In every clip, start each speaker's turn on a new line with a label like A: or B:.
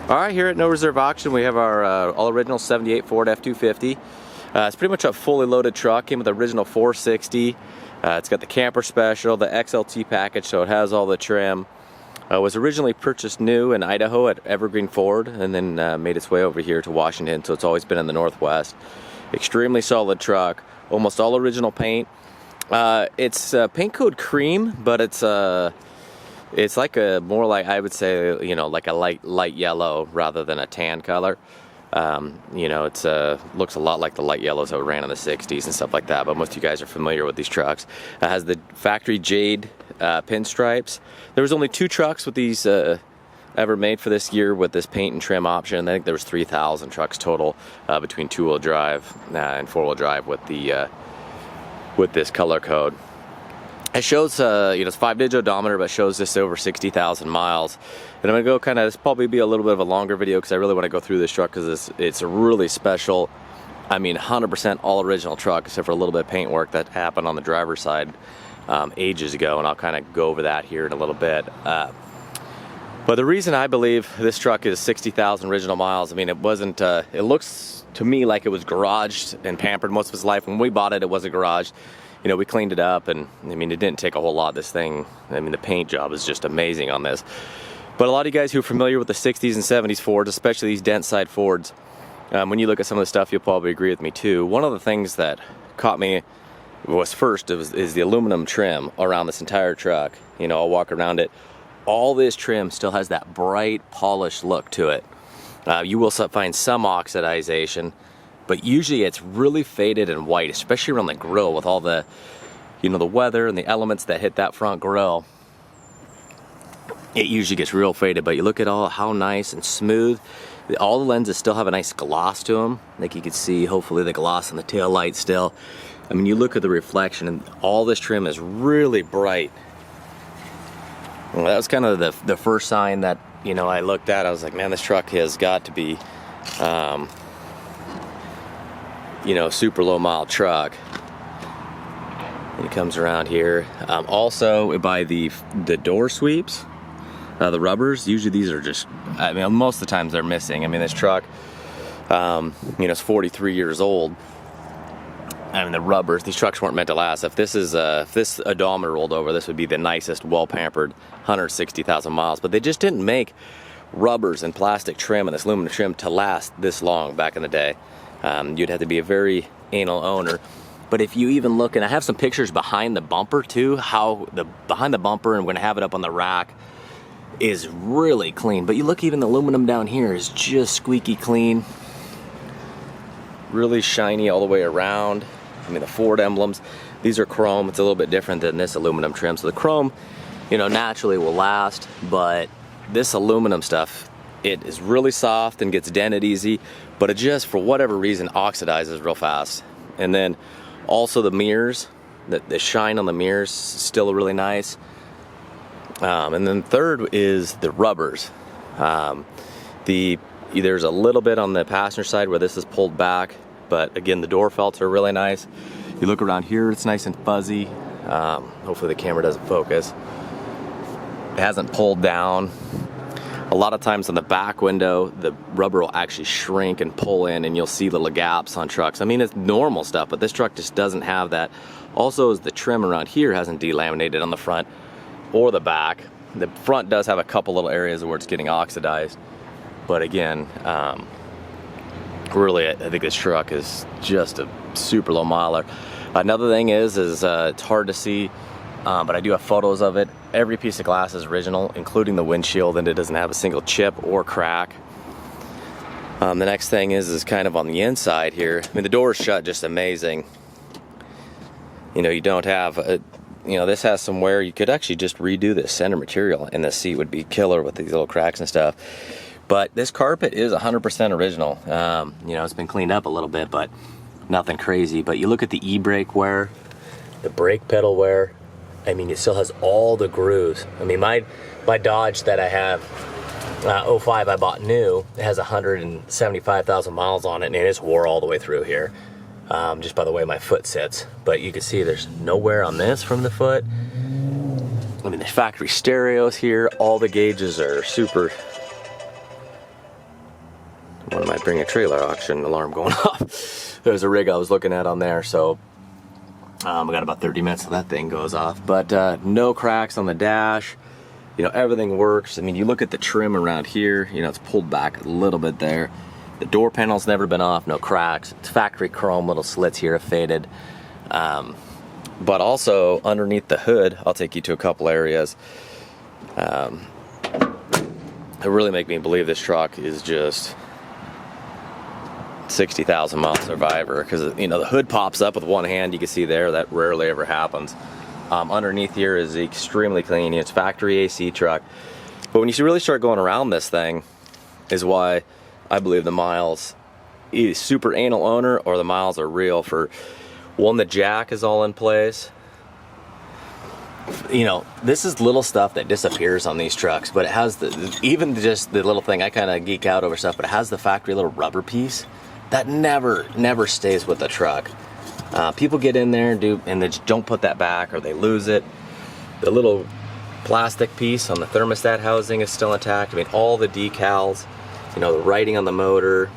A: Alright, here at No Reserve Auction we have our all original 78 Ford F-250. It's pretty much a fully loaded truck. Came with the original 460. It's got the camper special, the XLT package, so it has all the trim. Was originally purchased new in Idaho at Evergreen Ford, and then made its way over here to Washington, so it's always been in the Northwest. Extremely solid truck, almost all original paint. It's paint code cream, but it's like a more like, I would say, you know, like a light yellow rather than a tan color. You know, it's looks a lot like the light yellows that ran in the 60s and stuff like that, but most of you guys are familiar with these trucks. It has the factory jade pinstripes. There was only 2 trucks with these ever made for this year with this paint and trim option. I think there was 3,000 trucks total between 2-wheel drive and 4-wheel drive with the with this color code. It shows, you know, it's 5-digit odometer, but shows just over 60,000 miles. And I'm gonna go kind of, this probably be a little bit of a longer video because I really want to go through this truck because it's a really special, I mean, 100% all original truck except for a little bit of paint work that happened on the driver's side ages ago, and I'll kind of go over that here in a little bit. But the reason I believe this truck is 60,000 original miles, I mean, it wasn't, it looks to me like it was garaged and pampered most of its life. When we bought it, it wasn't garaged. You know, we cleaned it up, and I mean, it didn't take a whole lot. This thing, I mean, the paint job is just amazing on this. But a lot of you guys who are familiar with the 60s and 70s Fords, especially these dent side Fords, when you look at some of the stuff, you'll probably agree with me too. One of the things that caught me was first is the aluminum trim around this entire truck. You know, I'll walk around it. All this trim still has that bright, polished look to it. You will find some oxidization, but usually it's really faded and white, especially around the grille with all the, you know, the weather and the elements that hit that front grille. It usually gets real faded, but you look at how nice and smooth. All the lenses still have a nice gloss to them. Like you can see, hopefully, the gloss on the tail light still. I mean, you look at the reflection and all this trim is really bright. Well, that was kind of the first sign that, you know, I looked at. I was like, man, this truck has got to be, you know, super low mile truck. And it comes around here. Also, by the door sweeps, the rubbers, usually these are just, I mean, most of the times they're missing. I mean, this truck, you know, it's 43 years old. I mean, the rubbers, these trucks weren't meant to last. If this odometer rolled over, this would be the nicest, well-pampered 160,000 miles. But they just didn't make rubbers and plastic trim and this aluminum trim to last this long back in the day. You'd have to be a very anal owner. But if you even look, and I have some pictures behind the bumper too, how behind the bumper, and we're gonna have it up on the rack, is really clean. But you look, even the aluminum down here is just squeaky clean. Really shiny all the way around. I mean, the Ford emblems, these are chrome. It's a little bit different than this aluminum trim. So the chrome, you know, naturally will last, but this aluminum stuff, it is really soft and gets dented easy, but it just, for whatever reason, oxidizes real fast. And then also the mirrors, the shine on the mirrors is still really nice. And then third is the rubbers. There's a little bit on the passenger side where this is pulled back, but again, the door felts are really nice. You look around here, it's nice and fuzzy. Hopefully the camera doesn't focus. It hasn't pulled down. A lot of times on the back window, the rubber will actually shrink and pull in, and you'll see little gaps on trucks. I mean, it's normal stuff, but this truck just doesn't have that. Also, the trim around here hasn't delaminated on the front or the back. The front does have a couple little areas where it's getting oxidized. But again, really, I think this truck is just a super low miler. Another thing is it's hard to see, but I do have photos of it. Every piece of glass is original, including the windshield, and it doesn't have a single chip or crack. The next thing is kind of on the inside here. I mean, the door is shut just amazing. You know, you don't have, you know, this has some wear. You could actually just redo this center material, and the seat would be killer with these little cracks and stuff. But this carpet is 100% original. You know, it's been cleaned up a little bit, but nothing crazy. But you look at the e-brake wear, the brake pedal wear. I mean, it still has all the grooves. I mean, my Dodge that I have, 05 I bought new, it has 175,000 miles on it, and it's wore all the way through here, just by the way my foot sits. But you can see there's no wear on this from the foot. I mean, the factory stereos here, all the gauges are super One might bring a trailer auction alarm going off. There's a rig I was looking at on there, so I got about 30 minutes till that thing goes off. But no cracks on the dash. You know, everything works. I mean, you look at the trim around here, you know, it's pulled back a little bit there. The door panel's never been off, no cracks. It's factory chrome, little slits here have faded. But also underneath the hood, I'll take you to a couple areas. It really make me believe this truck is just 60,000 mile survivor, because you know the hood pops up with one hand. You can see there that rarely ever happens. Underneath here is extremely clean. It's factory AC truck, but when you really start going around this thing is why I believe the miles, either super anal owner or the miles are real. For one, the jack is all in place. You know, this is little stuff that disappears on these trucks, but it has even just the little thing, I kind of geek out over stuff, but it has the factory little rubber piece that never stays with the truck. People get in there and they just don't put that back, or they lose it. The little plastic piece on the thermostat housing is still intact. I mean, all the decals, you know, the writing on the motor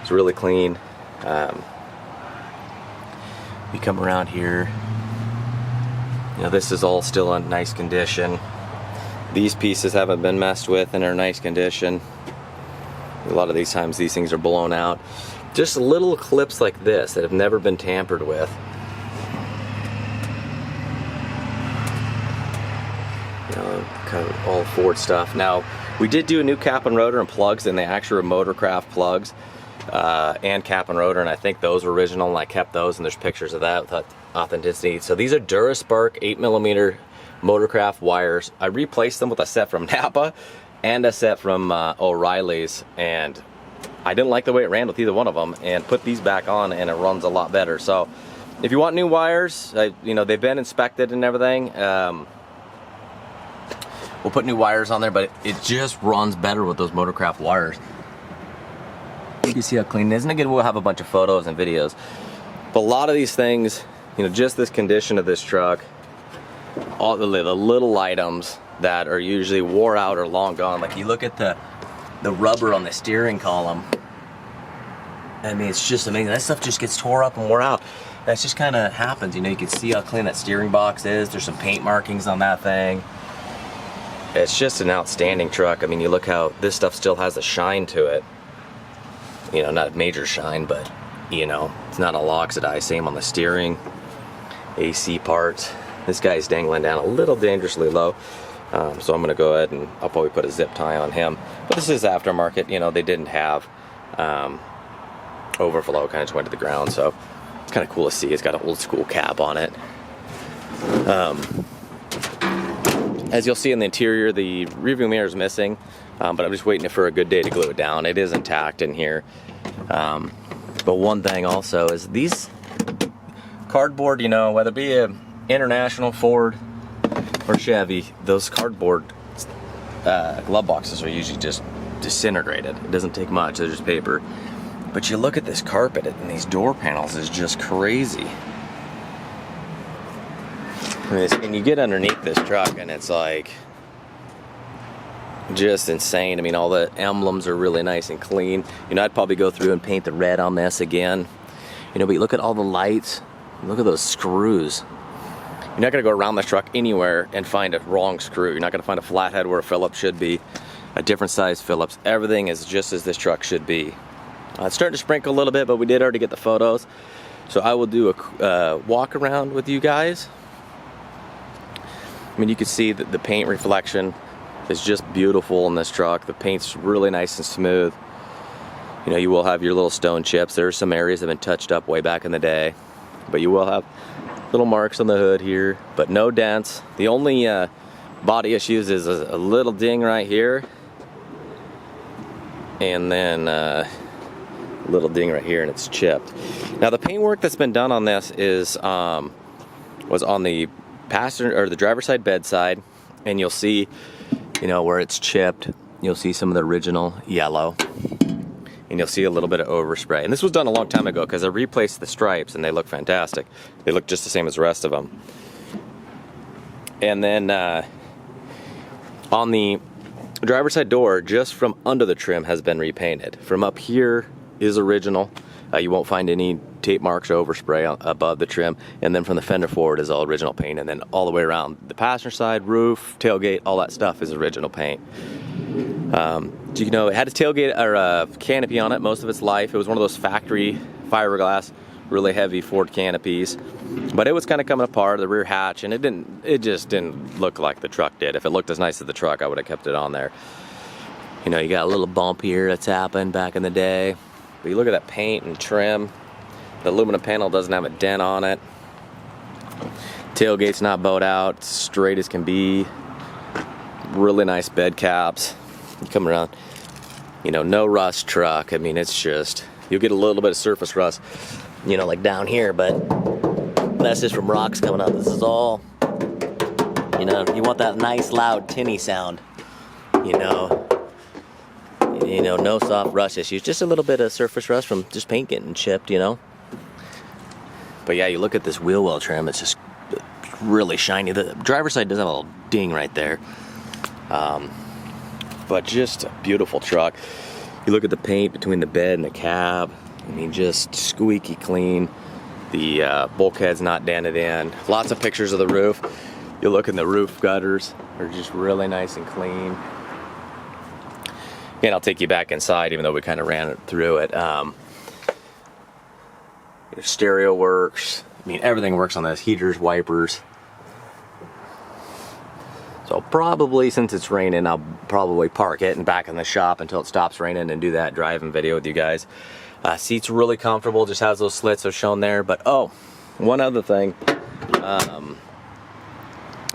A: is really clean. You come around here, you know, this is all still in nice condition. These pieces haven't been messed with and are in nice condition. A lot of these times these things are blown out. Just little clips like this that have never been tampered with. You know, kind of all Ford stuff. Now, we did do a new cap and rotor and plugs, and they actually were Motorcraft plugs and cap and rotor, and I think those were original, and I kept those, and there's pictures of that with authenticity. So these are DuraSpark 8mm Motorcraft wires. I replaced them with a set from Napa and a set from O'Reilly's, and I didn't like the way it ran with either one of them, and put these back on and it runs a lot better. So if you want new wires, you know, they've been inspected and everything. We'll put new wires on there, but it just runs better with those Motorcraft wires. You can see how clean it is, and again, we'll have a bunch of photos and videos. But a lot of these things, you know, just this condition of this truck, all the little items that are usually wore out or long gone. Like you look at the rubber on the steering column. I mean, it's just amazing. That stuff just gets tore up and wore out. That just kind of happens. You know, you can see how clean that steering box is. There's some paint markings on that thing. It's just an outstanding truck. I mean, you look how this stuff still has a shine to it. You know, not a major shine, but you know, it's not all oxidized. Same on the steering, AC parts. This guy's dangling down a little dangerously low. So I'm gonna go ahead and I'll probably put a zip tie on him. But this is aftermarket, you know, they didn't have overflow, kind of just went to the ground. So it's kind of cool to see. It's got an old school cab on it. As you'll see in the interior, the rearview mirror is missing, but I'm just waiting for a good day to glue it down. It is intact in here. But one thing also is these cardboard, you know, whether it be a International, Ford, or Chevy, those cardboard glove boxes are usually just disintegrated. It doesn't take much, they're just paper. But you look at this carpet and these door panels is just crazy. And you get underneath this truck and it's like just insane. I mean, all the emblems are really nice and clean. You know, I'd probably go through and paint the red on this again. You know, but you look at all the lights, look at those screws. You're not going to go around this truck anywhere and find a wrong screw. You're not going to find a flathead where a Phillips should be, a different size Phillips. Everything is just as this truck should be. It's starting to sprinkle a little bit, but we did already get the photos. So I will do a walk around with you guys. I mean, you can see that the paint reflection is just beautiful in this truck. The paint's really nice and smooth. You know, you will have your little stone chips. There are some areas that have been touched up way back in the day, but you will have little marks on the hood here, but no dents. The only body issues is a little ding right here, and then a little ding right here, and it's chipped. Now the paint work that's been done on this is was on the passenger or the driver's side bed side, and you'll see, you know, where it's chipped. You'll see some of the original yellow, and you'll see a little bit of overspray. And this was done a long time ago because I replaced the stripes and they look fantastic. They look just the same as the rest of them. And then on the The driver's side door, just from under the trim, has been repainted. From up here is original. You won't find any tape marks or overspray above the trim. And then from the fender forward is all original paint. And then all the way around the passenger side, roof, tailgate, all that stuff is original paint. You know, it had a tailgate or a canopy on it most of its life. It was one of those factory fiberglass, really heavy Ford canopies. But it was kind of coming apart, the rear hatch, and it just didn't look like the truck did. If it looked as nice as the truck, I would have kept it on there. You know, you got a little bump here that's happened back in the day. But you look at that paint and trim. The aluminum panel doesn't have a dent on it. Tailgate's not bowed out, it's straight as can be. Really nice bed caps. You come around, you know, no rust truck. I mean, it's just, you'll get a little bit of surface rust, you know, like down here, but that's just from rocks coming up. This is all, you know, you want that nice loud tinny sound, you know, no soft rust issues, just a little bit of surface rust from just paint getting chipped, you know. But yeah, you look at this wheel well trim, it's just really shiny. The driver's side does have a little ding right there. But just a beautiful truck. You look at the paint between the bed and the cab, I mean, just squeaky clean. The bulkhead's not dented in. Lots of pictures of the roof. You look in the roof gutters, they're just really nice and clean. And I'll take you back inside, even though we kind of ran through it. Your stereo works. I mean, everything works on this. Heaters, wipers. So probably, since it's raining, I'll probably park it and back in the shop until it stops raining and do that driving video with you guys. Seat's really comfortable, just has those slits as shown there. But oh, one other thing that I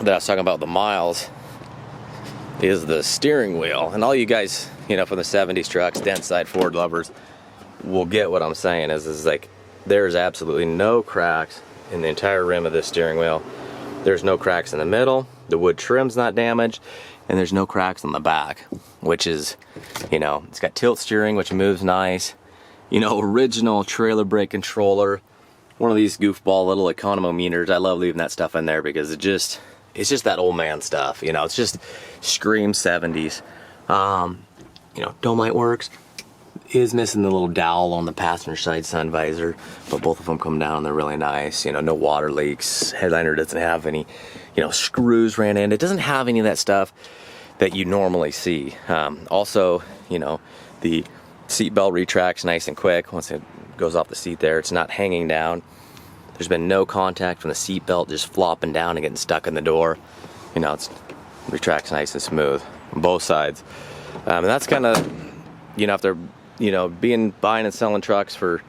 A: was talking about, the miles, is the steering wheel. And all you guys, you know, from the 70s trucks, dent side Ford lovers, will get what I'm saying. Is like, there's absolutely no cracks in the entire rim of this steering wheel. There's no cracks in the middle. The wood trim's not damaged, and there's no cracks on the back, which is, you know, it's got tilt steering, which moves nice. You know, original trailer brake controller. One of these goofball little economometers. I love leaving that stuff in there because it's just that old man stuff. You know, it's just scream 70s. You know, dome light works. Is missing the little dowel on the passenger side sun visor, but both of them come down. They're really nice. You know, no water leaks. Headliner doesn't have any, you know, screws ran in. It doesn't have any of that stuff that you normally see. Also, you know, the seat belt retracts nice and quick once it goes off the seat there. It's not hanging down. There's been no contact from the seat belt just flopping down and getting stuck in the door. You know, it retracts nice and smooth on both sides. And that's kind of, you know, after, you know, buying and selling trucks for,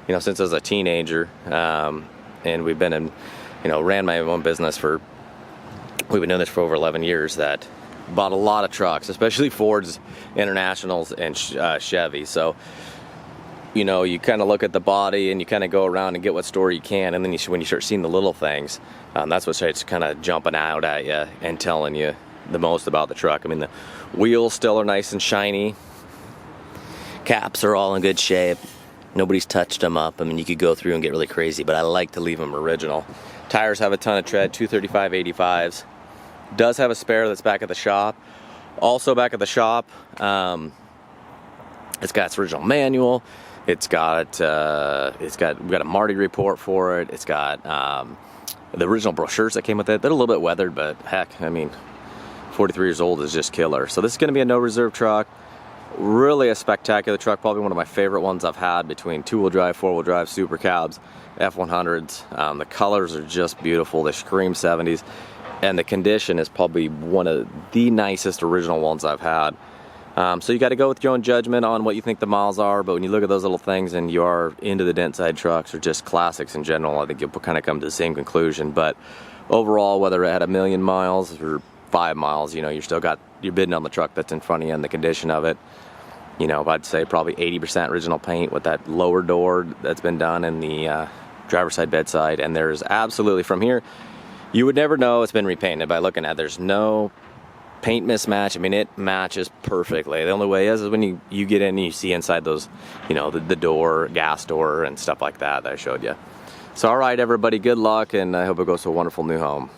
A: you know, since I was a teenager, and we've been in, you know, ran my own business we've been doing this for over 11 years, that bought a lot of trucks, especially Fords, Internationals, and Chevy. So, you know, you kind of look at the body and you kind of go around and get what story you can, and then when you start seeing the little things, that's what starts kind of jumping out at you and telling you the most about the truck. I mean, the wheels still are nice and shiny. Caps are all in good shape. Nobody's touched them up. I mean, you could go through and get really crazy, but I like to leave them original. Tires have a ton of tread, 235 85s. Does have a spare that's back at the shop. Also back at the shop, it's got its original manual. We've got a Marty report for it. It's got the original brochures that came with it. They're a little bit weathered, but heck, I mean, 43 years old is just killer. So this is going to be a no reserve truck. Really a spectacular truck, probably one of my favorite ones I've had between two-wheel drive, four-wheel drive, super cabs, F100s. The colors are just beautiful. They scream 70s, and the condition is probably one of the nicest original ones I've had. So you got to go with your own judgment on what you think the miles are, but when you look at those little things and you are into the dent side trucks or just classics in general, I think you'll kind of come to the same conclusion. But overall, whether it had 1 million miles or 5 miles, you know, you're bidding on the truck that's in front of you and the condition of it. You know, I'd say probably 80% original paint with that lower door that's been done in the driver's side, bedside, and there's absolutely, from here, you would never know it's been repainted by looking at it. There's no paint mismatch. I mean, it matches perfectly. The only way is when you get in and you see inside those, you know, the door, gas door, and stuff like that I showed you. So, all right, everybody, good luck, and I hope it goes to a wonderful new home.